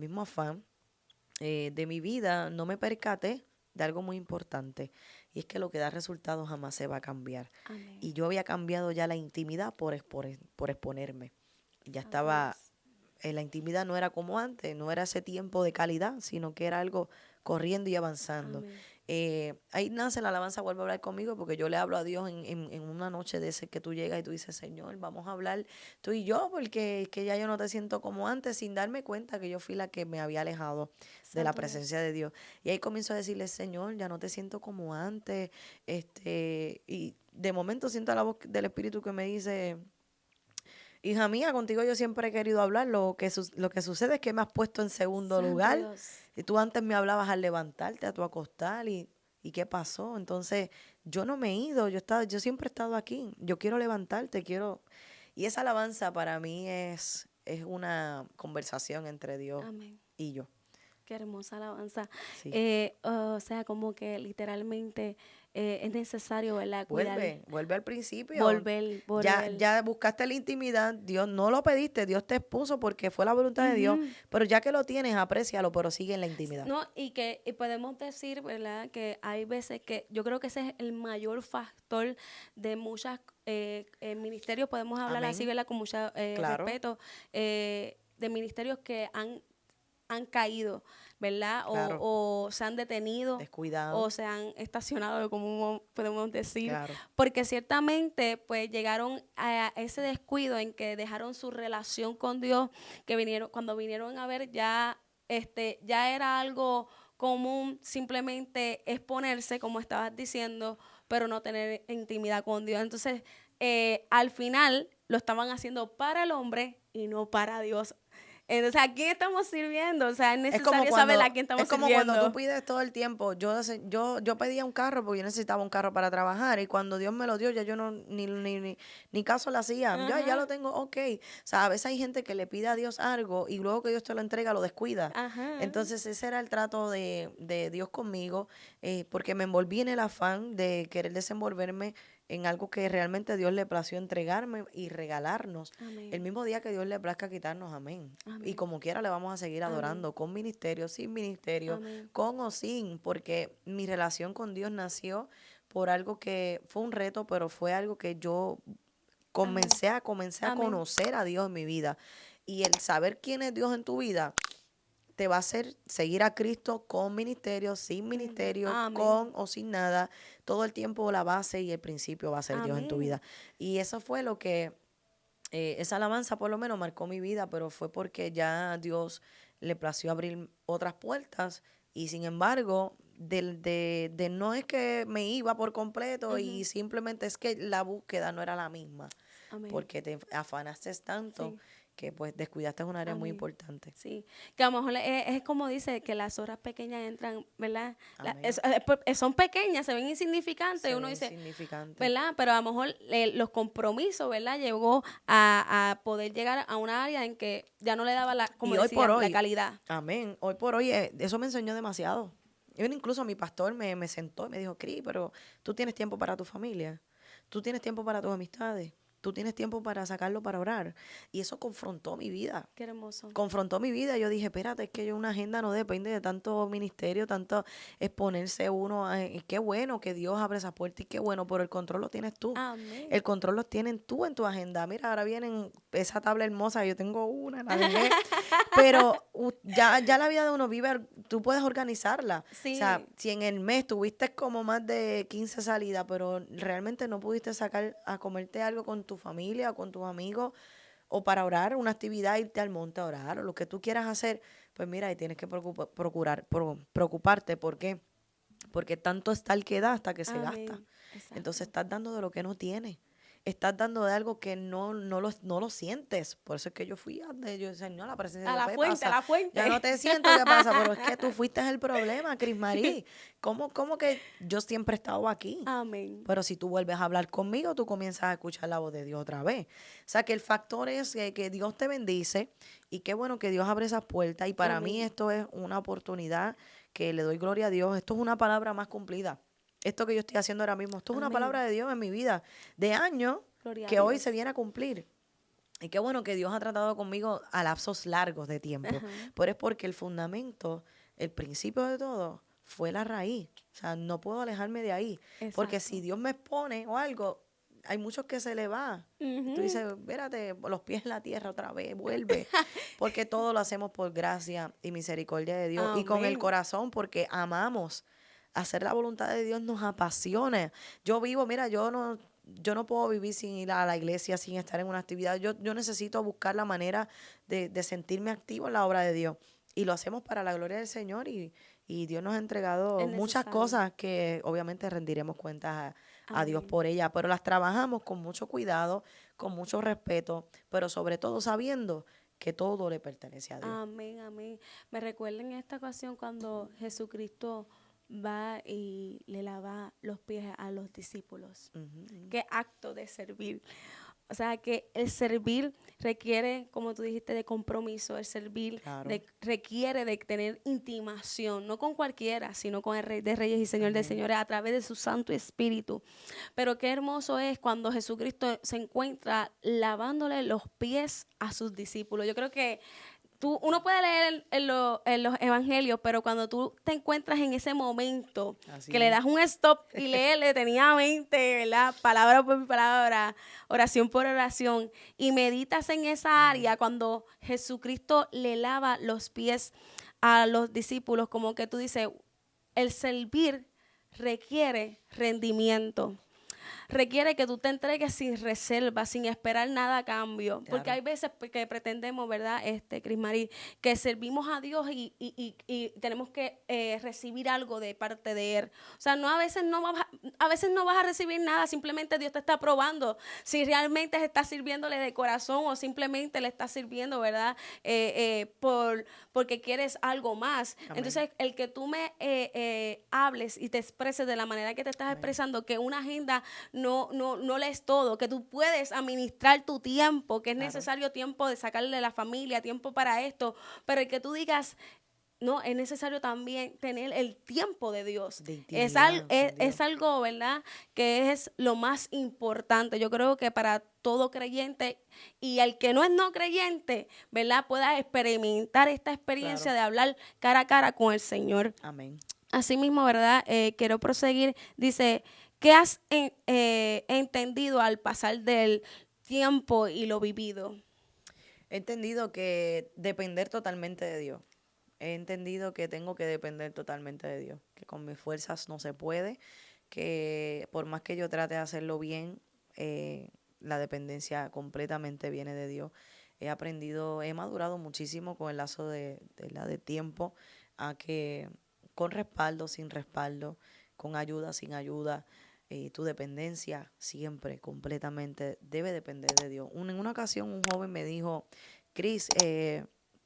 mi vida no me percaté de algo muy importante y es que lo que da resultados jamás se va a cambiar. Amén. Y yo había cambiado ya la intimidad por exponerme. Ya Santo estaba, Dios. la intimidad no era como antes, no era ese tiempo de calidad, sino que era algo corriendo y avanzando. Amén. Ahí nace la alabanza, vuelve a hablar conmigo, porque yo le hablo a Dios en una noche de ese que tú llegas y tú dices, Señor, vamos a hablar tú y yo, porque es que ya yo no te siento como antes, sin darme cuenta que yo fui la que me había alejado de la Santo Dios. presencia de Dios. Y ahí comienzo a decirle, Señor, ya no te siento como antes, y de momento siento la voz del Espíritu que me dice, hija mía, contigo yo siempre he querido hablar. Lo que sucede es que me has puesto en segundo Santo lugar. Dios. Y tú antes me hablabas al levantarte, a tu acostar. ¿Y qué pasó? Entonces, yo no me he ido. Yo siempre he estado aquí. Yo quiero levantarte, quiero. Y esa alabanza para mí es una conversación entre Dios Amén. y yo. Qué hermosa alabanza. Sí. O sea, como que literalmente es necesario, ¿verdad? Cuidar, Vuelve al principio. volver. Ya buscaste la intimidad, Dios no lo pediste, Dios te expuso porque fue la voluntad de Dios, Ujú. pero ya que lo tienes, aprécialo, pero sigue en la intimidad. No, y podemos decir, ¿verdad? Que hay veces que yo creo que ese es el mayor factor de muchas ministerios, podemos hablar así, Amén. ¿verdad? Con mucho Claro, respeto, de ministerios que han caído, ¿verdad? claro, O se han detenido descuidado, o se han estacionado, como podemos decir, claro. porque ciertamente pues llegaron a ese descuido en que dejaron su relación con Dios, que cuando vinieron a ver ya era algo común simplemente exponerse, como estabas diciendo, pero no tener intimidad con Dios. Entonces, al final lo estaban haciendo para el hombre y no para Dios. Entonces, ¿a quién estamos sirviendo? O sea, es necesario saber a quién Es estamos como cuando tú sirviendo. pides todo el tiempo. Yo pedía un carro porque yo necesitaba un carro para trabajar y cuando Dios me lo dio ya yo no ni caso le hacía. Yo ya lo Ajá, tengo, ok. O sea, a veces hay gente que le pide a Dios algo y luego que Dios te lo entrega lo descuida. ajá. Entonces ese era el trato de Dios conmigo, porque me envolví en el afán de querer desenvolverme en algo que realmente Dios le plació entregarme y regalarnos. El Amén, mismo día que Dios le plazca quitarnos, amén. Y amén, como quiera le vamos a seguir amén, adorando, con ministerio, sin ministerio, amén, con o sin, porque mi relación con Dios nació por algo que fue un reto, pero fue algo que yo amén, comencé a amén, conocer a Dios en mi vida. Y el saber quién es Dios en tu vida te va a hacer seguir a Cristo con ministerio, sin ministerio, amén, con o sin nada. Todo el tiempo la base y el principio va a ser Dios en tu amén. vida. Y eso fue lo que esa alabanza por lo menos marcó mi vida, pero fue porque ya Dios le plació abrir otras puertas y sin embargo, de no es que me iba por completo y Ujú, simplemente es que la búsqueda no era la misma, amén. porque te afanaste tanto Sí, que pues descuidaste un área muy amén. importante. Sí, que a lo mejor es como dice que las horas pequeñas entran, ¿verdad? Amén. Son pequeñas, se ven insignificantes, y Se uno ve dice, insignificante. ¿verdad? Pero a lo mejor los compromisos, ¿verdad? Llegó a poder llegar a una área en que ya no le daba como Y hoy por decía, la hoy, calidad. amén, hoy por hoy eso me enseñó demasiado. Incluso mi pastor me sentó y me dijo, Cris, pero tú tienes tiempo para tu familia, tú tienes tiempo para tus amistades, tú tienes tiempo para sacarlo para orar. Y eso confrontó mi vida. Qué hermoso. Confrontó mi vida. Yo dije, espérate, es que yo una agenda no depende de tanto ministerio, tanto exponerse uno. Y qué bueno que Dios abre esa puerta y qué bueno, pero el control lo tienes tú. Amén. El control lo tienes tú en tu agenda. Mira, ahora vienen esa tabla hermosa, yo tengo una, la dejé, pero ya la vida de uno vive, tú puedes organizarla. O sea, Sí, si en el mes tuviste como más de 15 salidas, pero realmente no pudiste sacar a comerte algo con tu familia o con tus amigos, o para orar, una actividad, irte al monte a orar, o lo que tú quieras hacer, pues mira, y tienes que preocuparte. ¿Por qué? Porque tanto está el que da hasta que se gasta. Amén. Exacto. Entonces estás dando de lo que no tienes. Estás dando de algo que no lo sientes. Por eso es que yo fui yo Señor, la presencia A de Dios, la ¿qué fuente, a pasa? la fuente. Ya no te siento, ¿qué pasa? Pero es que tú fuiste el problema, Cris Marí. ¿Cómo que yo siempre he estado aquí? Amén. Pero si tú vuelves a hablar conmigo, tú comienzas a escuchar la voz de Dios otra vez. O sea, que el factor es que Dios te bendice y qué bueno que Dios abre esas puertas. Y para mí Amén. esto es una oportunidad que le doy gloria a Dios. Esto es una palabra más cumplida. Esto que yo estoy haciendo ahora mismo, esto es una Amén. palabra de Dios en mi vida, de años, Gloria a que hoy Dios. se viene a cumplir. Y qué bueno que Dios ha tratado conmigo a lapsos largos de tiempo. Ajá. Pero es porque el fundamento, el principio de todo, fue la raíz. O sea, no puedo alejarme de ahí. Porque Exacto. si Dios me expone o algo, hay muchos que se le va. Ujú. Tú dices, espérate, los pies en la tierra otra vez, vuelve. Porque todo lo hacemos por gracia y misericordia de Dios. Y con el Amén. corazón, porque amamos. Hacer la voluntad de Dios nos apasiona. Yo vivo, mira, yo no puedo vivir sin ir a la iglesia, sin estar en una actividad. Yo necesito buscar la manera de sentirme activo en la obra de Dios. Y lo hacemos para la gloria del Señor y Dios nos ha entregado Es muchas necesario. cosas que obviamente rendiremos cuentas a Dios Amén. por ella, pero las trabajamos con mucho cuidado, con mucho respeto, pero sobre todo sabiendo que todo le pertenece a Dios. Amén, amén. Me recuerda en esta ocasión cuando Jesucristo va y le lava los pies a los discípulos. Ujú. Qué acto de servir. O sea, que el servir requiere, como tú dijiste, de compromiso. El servir Claro. requiere de tener intimación, no con cualquiera, sino con el Rey de Reyes y Señor de Amén. Señores, a través de su Santo Espíritu. Pero qué hermoso es cuando Jesucristo se encuentra lavándole los pies a sus discípulos. Yo creo que uno puede leer en los evangelios, pero cuando tú te encuentras en ese momento, Así que le es. das un stop y lees detenidamente, ¿verdad? Palabra por palabra, oración por oración, y meditas en esa área cuando Jesucristo le lava los pies a los discípulos, como que tú dices, el servir requiere rendimiento. Requiere que tú te entregues sin reserva, sin esperar nada a cambio. Porque Claro. hay veces que pretendemos, ¿verdad, Cris Marí, que servimos a Dios y tenemos que recibir algo de parte de Él. O sea, a veces no vas a recibir nada, simplemente Dios te está probando si realmente estás sirviéndole de corazón o simplemente le estás sirviendo, ¿verdad? Porque quieres algo más. Amén. Entonces, el que tú me hables y te expreses de la manera que te estás Amén. expresando, que una agenda no lees todo, que tú puedes administrar tu tiempo, que es Claro. necesario tiempo de sacarle a la familia, tiempo para esto, pero el que tú digas, no, es necesario también tener el tiempo de Dios. De Es, intimidad con Dios. es algo, ¿verdad?, que es lo más importante. Yo creo que para todo creyente y el que no es no creyente, ¿verdad?, pueda experimentar esta experiencia Claro. de hablar cara a cara con el Señor. Amén. Asimismo, ¿verdad? Quiero proseguir. Dice, ¿qué has entendido al pasar del tiempo y lo vivido? He entendido que depender totalmente de Dios. He entendido que tengo que depender totalmente de Dios, que con mis fuerzas no se puede, que por más que yo trate de hacerlo bien, la dependencia completamente viene de Dios. He madurado muchísimo con el lazo de tiempo, a que con respaldo, sin respaldo, con ayuda, sin ayuda, tu dependencia siempre, completamente, debe depender de Dios. En una ocasión un joven me dijo, Cris,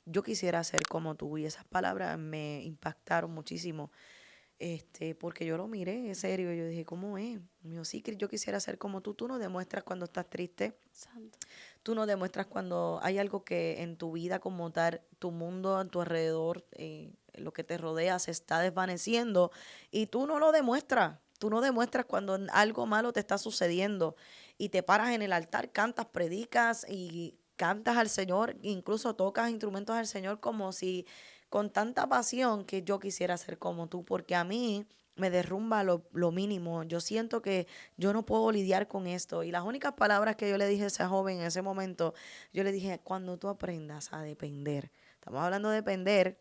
yo quisiera ser como tú, y esas palabras me impactaron muchísimo, porque yo lo miré en serio, yo dije, ¿cómo es? Me dijo, sí, Cris, yo quisiera ser como tú no demuestras cuando estás triste, Santo. tú no demuestras cuando hay algo que en tu vida como tal, tu mundo a tu alrededor, lo que te rodea se está desvaneciendo y tú no lo demuestras. Tú no demuestras cuando algo malo te está sucediendo y te paras en el altar, cantas, predicas y cantas al Señor, incluso tocas instrumentos al Señor como si con tanta pasión, que yo quisiera ser como tú, porque a mí me derrumba lo mínimo. Yo siento que yo no puedo lidiar con esto. Y las únicas palabras que yo le dije a ese joven en ese momento, yo le dije, cuando tú aprendas a depender, estamos hablando de depender,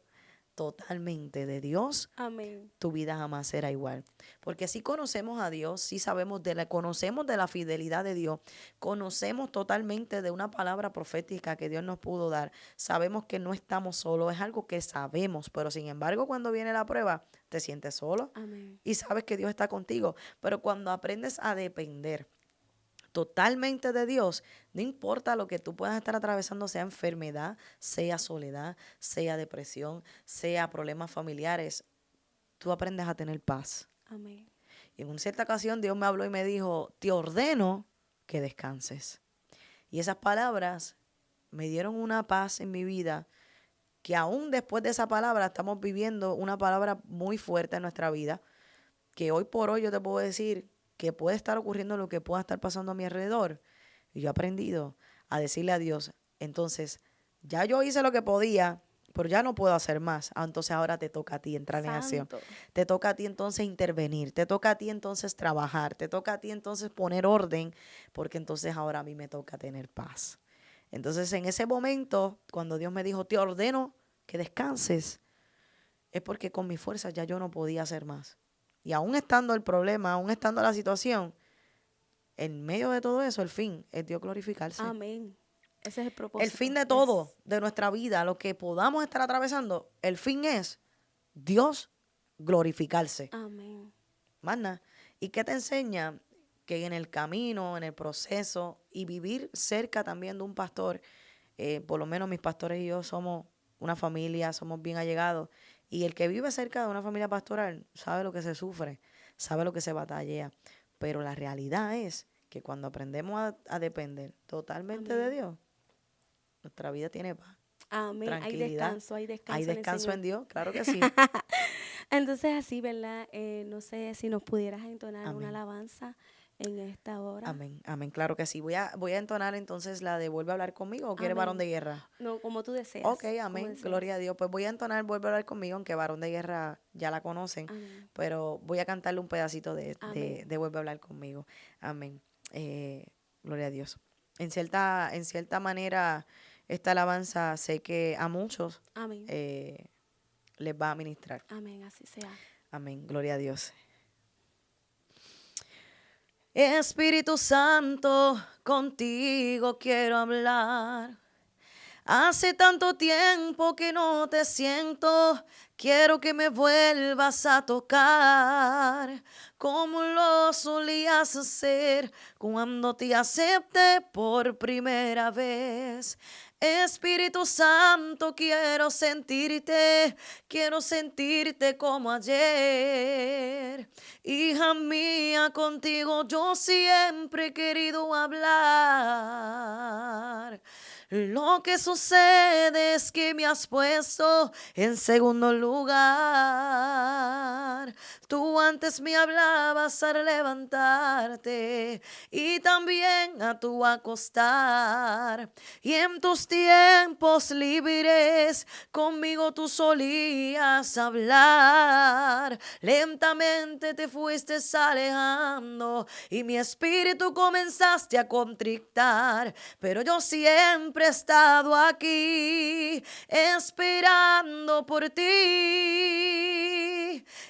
totalmente de Dios, Amén. tu vida jamás será igual. Porque si conocemos a Dios, si sabemos conocemos de la fidelidad de Dios, conocemos totalmente de una palabra profética que Dios nos pudo dar, sabemos que no estamos solos, es algo que sabemos, pero sin embargo cuando viene la prueba, te sientes solo Amén. y sabes que Dios está contigo. Pero cuando aprendes a depender totalmente de Dios, no importa lo que tú puedas estar atravesando, sea enfermedad, sea soledad, sea depresión, sea problemas familiares, tú aprendes a tener paz. Amén. Y en una cierta ocasión Dios me habló y me dijo, te ordeno que descanses. Y esas palabras me dieron una paz en mi vida, que aún después de esa palabra estamos viviendo una palabra muy fuerte en nuestra vida, que hoy por hoy yo te puedo decir que puede estar ocurriendo lo que pueda estar pasando a mi alrededor. Y yo he aprendido a decirle a Dios, entonces, ya yo hice lo que podía, pero ya no puedo hacer más. Entonces ahora te toca a ti entrar en acción. Santo. Te toca a ti entonces intervenir, te toca a ti entonces trabajar, te toca a ti entonces poner orden, porque entonces ahora a mí me toca tener paz. Entonces en ese momento, cuando Dios me dijo, te ordeno que descanses, es porque con mi fuerza ya yo no podía hacer más. Y aún estando el problema, aún estando la situación, en medio de todo eso, el fin es Dios glorificarse. Amén. Ese es el propósito. El fin de todo, de nuestra vida, lo que podamos estar atravesando, el fin es Dios glorificarse. Amén. Más nada. ¿Y qué te enseña? Que en el camino, en el proceso y vivir cerca también de un pastor, por lo menos mis pastores y yo somos una familia, somos bien allegados. Y el que vive cerca de una familia pastoral sabe lo que se sufre, sabe lo que se batallea. Pero la realidad es que cuando aprendemos a depender totalmente de Amén. Dios, nuestra vida tiene paz, Amén. Hay tranquilidad. descanso, hay descanso. Hay en el descanso Señor. en Dios, claro que sí. Entonces así, ¿verdad? No sé si nos pudieras entonar una Amén. alabanza en esta hora. Amén, amén, claro que sí. Voy a entonar entonces la de Vuelve a hablar conmigo, o quiere Varón Amén. de Guerra. No, como tú deseas. Ok, como amén, deseas. gloria a Dios. Pues voy a entonar Vuelve a hablar conmigo, aunque Varón de Guerra ya la conocen, Amén. pero voy a cantarle un pedacito Amén. de Vuelve a hablar conmigo. Amén. Gloria a Dios. En cierta manera, esta alabanza sé que a muchos Amén. les va a ministrar. Amén, así sea. Amén, gloria a Dios. Espíritu Santo, contigo quiero hablar. Hace tanto tiempo que no te siento, quiero que me vuelvas a tocar, como lo solías hacer cuando te acepté por primera vez. Espíritu Santo, quiero sentirte como ayer. Hija mía, contigo yo siempre he querido hablar. Lo que sucede es que me has puesto en segundo lugar. Tú antes me hablabas al levantarte y también a tu acostar. Y en tus tiempos libres conmigo tú solías hablar. Lentamente te fuiste alejando y mi espíritu comenzaste a contrictar. Pero yo siempre he estado aquí esperando por ti.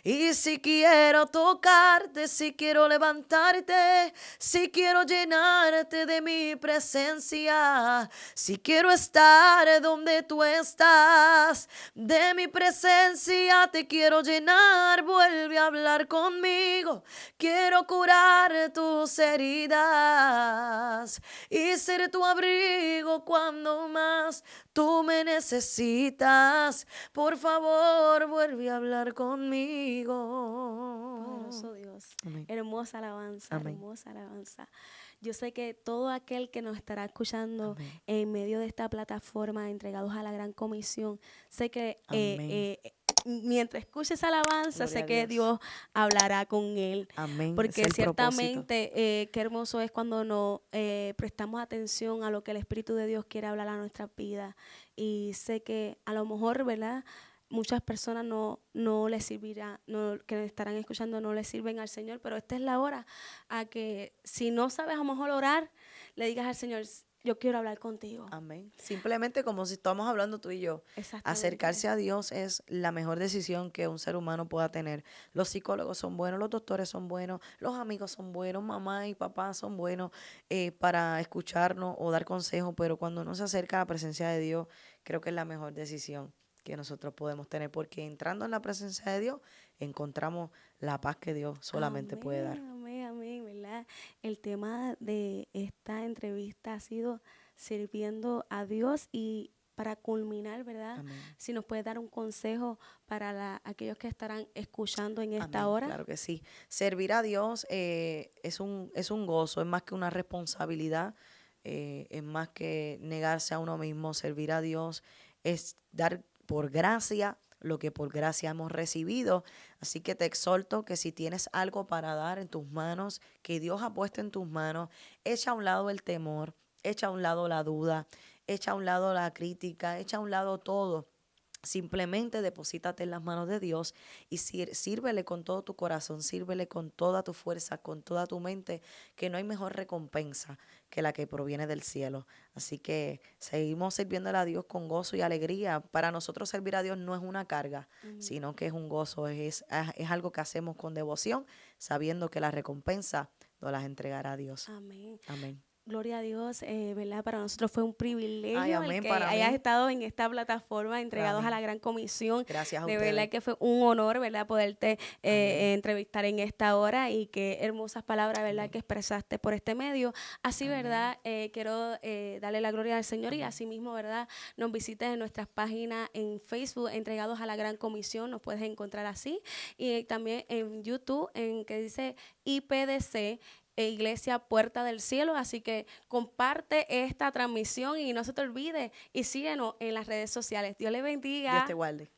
Y si quiero tocarte, si quiero levantarte, si quiero llenarte de mi presencia, si quiero estar donde tú estás, de mi presencia te quiero llenar. Vuelve a hablar conmigo, quiero curar tus heridas y ser tu abrigo cuando más tú me necesitas. Por favor, vuelve a hablar conmigo. Poderoso Dios. Amén. Hermosa alabanza, Amén. hermosa alabanza. Yo sé que todo aquel que nos estará escuchando Amén. en medio de esta plataforma, entregados a la Gran Comisión, sé que Amén. mientras escuche esa alabanza, Gloria sé a que Dios. Dios hablará con él. Amén. Porque Es el propósito. ciertamente qué hermoso es cuando nos prestamos atención a lo que el Espíritu de Dios quiere hablar a nuestras vidas. Y sé que a lo mejor, ¿verdad?, muchas personas no les servirá, que estarán escuchando no les sirven al Señor, pero esta es la hora a que si no sabes a lo mejor orar, le digas al Señor, yo quiero hablar contigo. Amén. Simplemente como si estamos hablando tú y yo. Exactamente. Acercarse a Dios es la mejor decisión que un ser humano pueda tener. Los psicólogos son buenos, los doctores son buenos, los amigos son buenos, mamá y papá son buenos para escucharnos o dar consejos, pero cuando uno se acerca a la presencia de Dios, creo que es la mejor decisión que nosotros podemos tener, porque entrando en la presencia de Dios, encontramos la paz que Dios solamente puede dar. Amén, amén, ¿verdad? El tema de esta entrevista ha sido sirviendo a Dios y para culminar, ¿verdad? Amén. Si nos puede dar un consejo para aquellos que estarán escuchando en esta Amén, hora. claro que sí. Servir a Dios es un gozo, es más que una responsabilidad, es más que negarse a uno mismo. Servir a Dios es dar por gracia lo que por gracia hemos recibido. Así que te exhorto que si tienes algo para dar en tus manos, que Dios ha puesto en tus manos, echa a un lado el temor, echa a un lado la duda, echa a un lado la crítica, echa a un lado todo. Simplemente deposítate en las manos de Dios y sírvele con todo tu corazón, sírvele con toda tu fuerza, con toda tu mente, que no hay mejor recompensa que la que proviene del cielo. Así que seguimos sirviéndole a Dios con gozo y alegría. Para nosotros servir a Dios no es una carga, sino que es un gozo, es algo que hacemos con devoción, sabiendo que la recompensa nos las entregará Dios. Amén. Amén. Gloria a Dios, ¿verdad? Para nosotros fue un privilegio Ay, el amén, que para hayas mí. estado en esta plataforma entregados a Amén. la Gran Comisión. Gracias a De ustedes. verdad que fue un honor, ¿verdad? Poderte Amén. entrevistar en esta hora y qué hermosas palabras, ¿verdad? Amén. Que expresaste por este medio. Así, Amén. ¿verdad? Quiero darle la gloria al Señor y Amén. asimismo, ¿verdad? Nos visites en nuestras páginas en Facebook, entregados a la Gran Comisión, nos puedes encontrar así. Y también en YouTube, en que dice IPDC, Iglesia Puerta del Cielo, así que comparte esta transmisión y no se te olvide y síguenos en las redes sociales. Dios le bendiga. Dios te guarde.